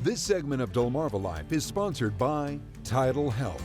This segment of Delmarva Life is sponsored by TidalHealth.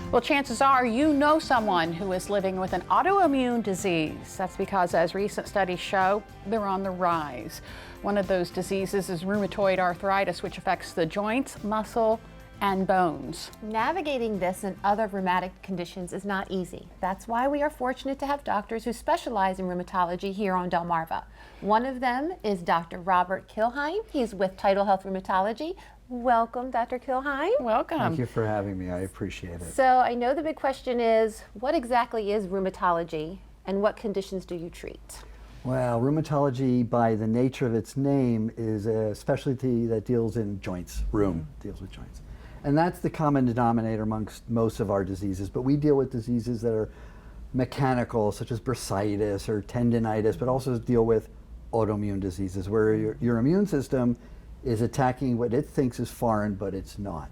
Well, chances are you know someone who is living with an autoimmune disease. That's because, as recent studies show, they're on the rise. One of those diseases is rheumatoid arthritis, which affects the joints, muscle, and bones. Navigating this and other rheumatic conditions is not easy. That's why we are fortunate to have doctors who specialize in rheumatology here on Delmarva. One of them is Dr. Robert Kimelheim. He's with TidalHealth Rheumatology. Welcome, Dr. Kimelheim. Welcome. Thank you for having me. I appreciate it. So I know the big question is, what exactly is rheumatology and what conditions do you treat? Well, rheumatology, by the nature of its name, is a specialty that deals in joints. Deals with joints. And that's the common denominator amongst most of our diseases. But we deal with diseases that are mechanical, such as bursitis or tendinitis, but also deal with autoimmune diseases, where your immune system is attacking what it thinks is foreign, but it's not.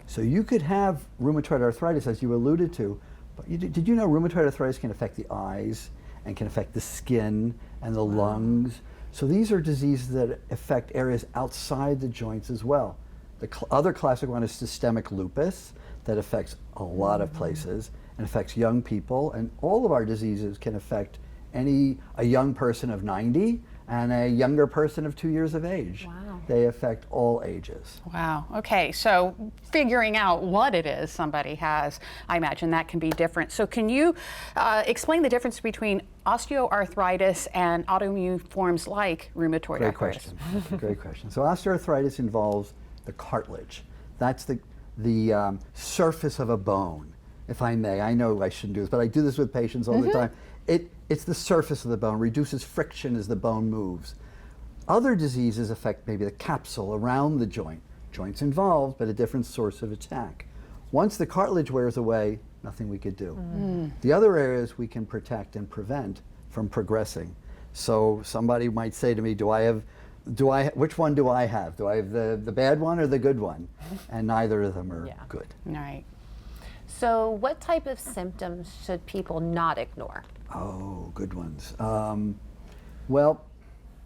So you could have rheumatoid arthritis, as you alluded to, but did you know rheumatoid arthritis can affect the eyes and can affect the skin and the lungs? So these are diseases that affect areas outside the joints as well. The other classic one is systemic lupus that affects a lot of places and affects young people, and all of our diseases can affect a young person of 90 and a younger person of 2 years of age. Wow. They affect all ages. Wow. Okay, so figuring out what it is somebody has, I imagine that can be different. So can you explain the difference between osteoarthritis and autoimmune forms like rheumatoid Great arthritis? question. Great question. So osteoarthritis involves the cartilage. That's the surface of a bone, if I may. I know I shouldn't do this, but I do this with patients all the time. It's the surface of the bone, reduces friction as the bone moves. Other diseases affect maybe the capsule around the joint. Joints involved, but a different source of attack. Once the cartilage wears away, nothing we could do. The other areas we can protect and prevent from progressing. So somebody might say to me, which one do I have? Do I have the bad one or the good one? And neither of them are good. All right. So what type of symptoms should people not ignore? Oh, good ones. Well,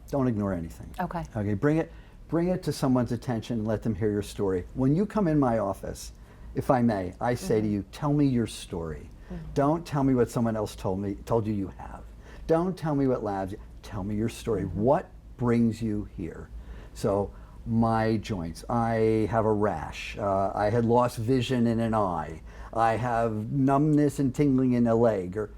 don't ignore anything. Okay. Okay, bring it to someone's attention and let them hear your story. When you come in my office, if I may, I say to you, tell me your story. Don't tell me what someone else told you you have. Don't tell me what labs, tell me your story. What brings you here? So my joints, I have a rash, I had lost vision in an eye, I have numbness and tingling in a leg, or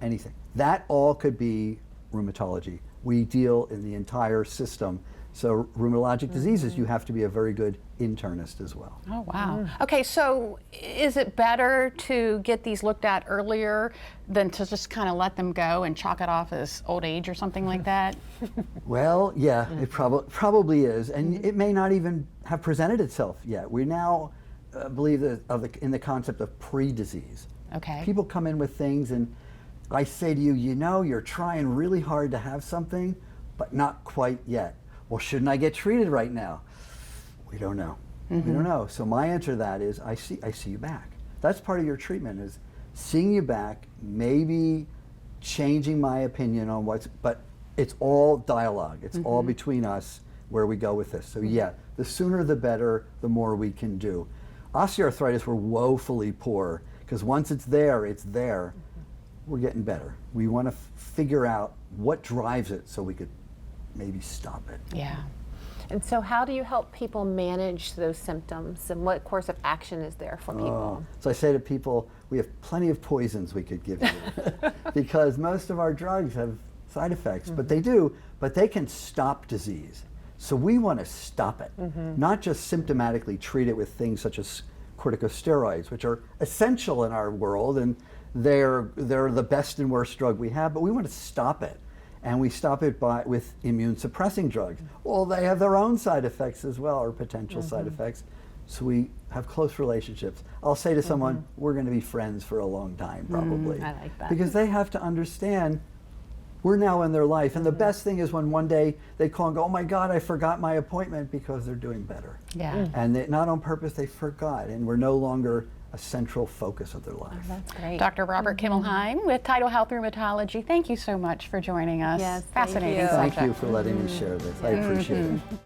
anything. That all could be rheumatology. We deal in the entire system. So rheumatologic diseases, you have to be a very good internist as well. Oh, wow. Okay, so is it better to get these looked at earlier than to just kind of let them go and chalk it off as old age or something like that? Well, yeah, it probably is. And it may not even have presented itself yet. We now believe in the concept of pre-disease. Okay. People come in with things and I say to you, you're trying really hard to have something, but not quite yet. Well, shouldn't I get treated right now? We don't know. We don't know. So my answer to that is, I see you back. That's part of your treatment, is seeing you back, maybe changing my opinion on but it's all dialogue. It's all between us where we go with this. So yeah, the sooner the better, the more we can do. Osteoarthritis, we're woefully poor, because once it's there, it's there. We're getting better. We want to figure out what drives it so we could maybe stop it. Yeah. And so how do you help people manage those symptoms, and what course of action is there for people? So I say to people, we have plenty of poisons we could give you because most of our drugs have side effects, but they can stop disease. So we want to stop it, not just symptomatically treat it with things such as corticosteroids, which are essential in our world, and they're the best and worst drug we have, but we want to stop it. And we stop it with immune suppressing drugs. Well, they have their own side effects as well, or potential side effects. So we have close relationships. I'll say to someone, we're going to be friends for a long time, probably. I like that. Because they have to understand we're now in their life. And the best thing is when one day they call and go, oh my God, I forgot my appointment, because they're doing better. Yeah. And not on purpose, they forgot. And we're no longer a central focus of their life. That's great. Dr. Robert Kimelheim with TidalHealth Rheumatology, thank you so much for joining us. Yes, thank Fascinating you. subject. Thank you for letting me share this. I appreciate it.